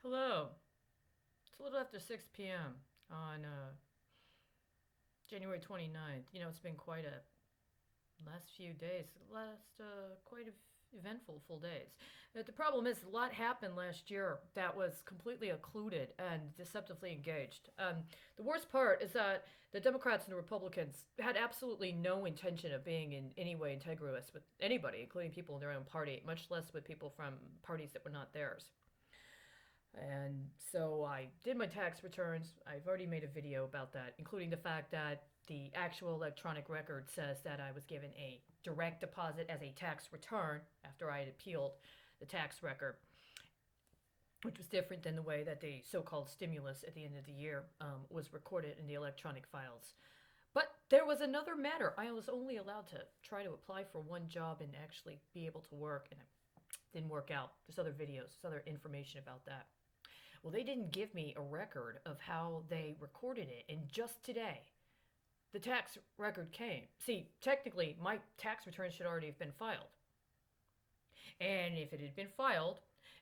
Hello. It's a little after 6 p.m. on January 29th. It's been quite a last few days, quite eventful full days. But the problem is, a lot happened last year that was completely occluded and deceptively engaged. The worst part is that the Democrats and the Republicans had absolutely no intention of being in any way integrous with anybody, including people in their own party, much less with people from parties that were not theirs. And so I did my tax returns. I've already made a video about that, including the fact that the actual electronic record says that I was given a direct deposit as a tax return after I had appealed the tax record, which was different than the way that the so called stimulus at the end of the year was recorded in the electronic files. But there was another matter. I was only allowed to try to apply for one job and actually be able to work, and it didn't work out. There's other videos, there's other information about that. Well, they didn't give me a record of how they recorded it. And just today, the tax record came. See, technically, my tax return should already have been filed. And if it had been filed,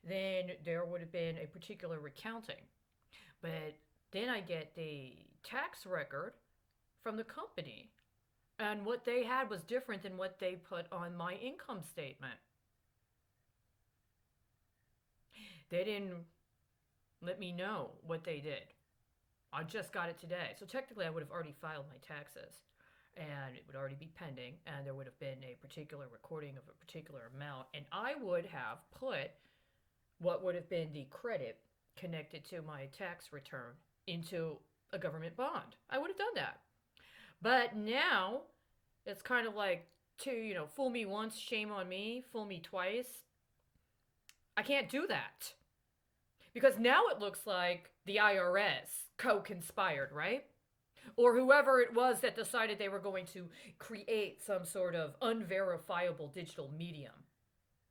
then there would have been a particular recounting. But then I get the tax record from the company. And what they had was different than what they put on my income statement. They didn't let me know what they did. I just got it today. So technically, I would have already filed my taxes and it would already be pending, and there would have been a particular recording of a particular amount, and I would have put what would have been the credit connected to my tax return into a government bond. I would have done that. But now it's kind of like fool me once, shame on me, fool me twice. I can't do that. Because now it looks like the IRS co-conspired, right? Or whoever it was that decided they were going to create some sort of unverifiable digital medium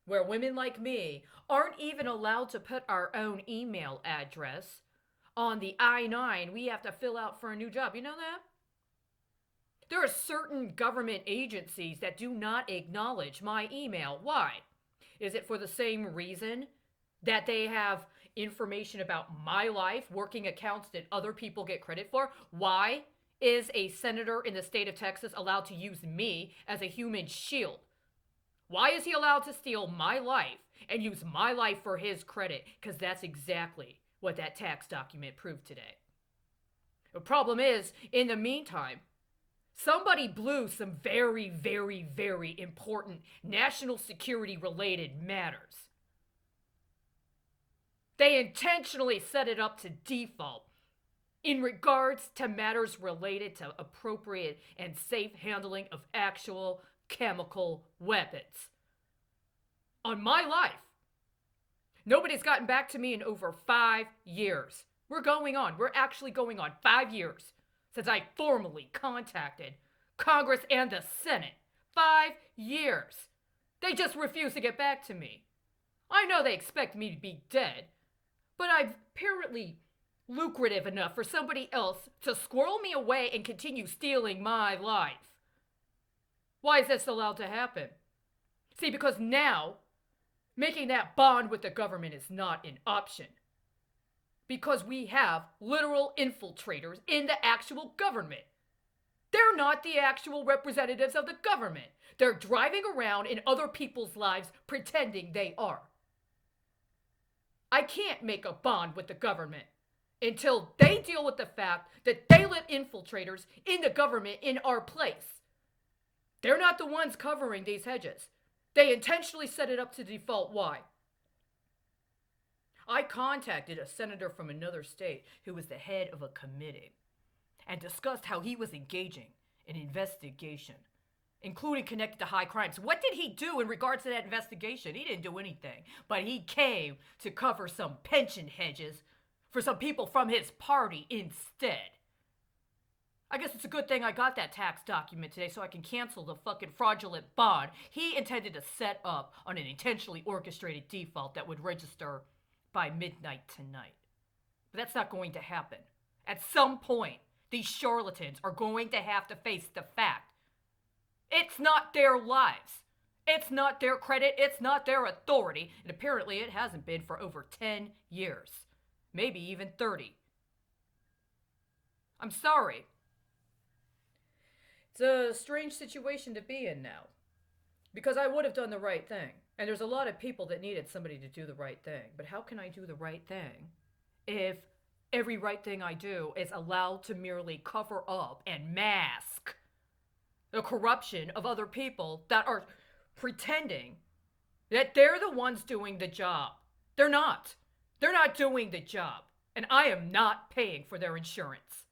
where women like me aren't even allowed to put our own email address on the I-9 we have to fill out for a new job. You know that? There are certain government agencies that do not acknowledge my email. Why? Is it for the same reason that they have information about my life, working accounts that other people get credit for? Why is a senator in the state of Texas allowed to use me as a human shield? Why is he allowed to steal my life and use my life for his credit? Because that's exactly what that tax document proved today. The problem is, in the meantime, somebody blew some very, very, very important national security related matters. They intentionally set it up to default in regards to matters related to appropriate and safe handling of actual chemical weapons. On my life, nobody's gotten back to me in over 5 years. We're actually going on 5 years since I formally contacted Congress and the Senate. 5 years. They just refuse to get back to me. I know they expect me to be dead, but I'm apparently lucrative enough for somebody else to squirrel me away and continue stealing my life. Why is this allowed to happen? See, because now, making that bond with the government is not an option. Because we have literal infiltrators in the actual government. They're not the actual representatives of the government. They're driving around in other people's lives pretending they are. I can't make a bond with the government until they deal with the fact that they let infiltrators in the government in our place. They're not the ones covering these hedges. They intentionally set it up to default. Why? I contacted a senator from another state who was the head of a committee and discussed how he was engaging an investigation, including connected to high crimes. What did he do in regards to that investigation? He didn't do anything, but he came to cover some pension hedges for some people from his party instead. I guess it's a good thing I got that tax document today so I can cancel the fucking fraudulent bond he intended to set up on an intentionally orchestrated default that would register by midnight tonight. But that's not going to happen. At some point, these charlatans are going to have to face the fact it's not their lives. It's not their credit. It's not their authority. And apparently it hasn't been for over 10 years. maybe even 30. I'm sorry. It's a strange situation to be in now. Because I would have done the right thing. And there's a lot of people that needed somebody to do the right thing. But how can I do the right thing if every right thing I do is allowed to merely cover up and mask the corruption of other people that are pretending that they're the ones doing the job? They're not. They're not doing the job. And I am not paying for their insurance.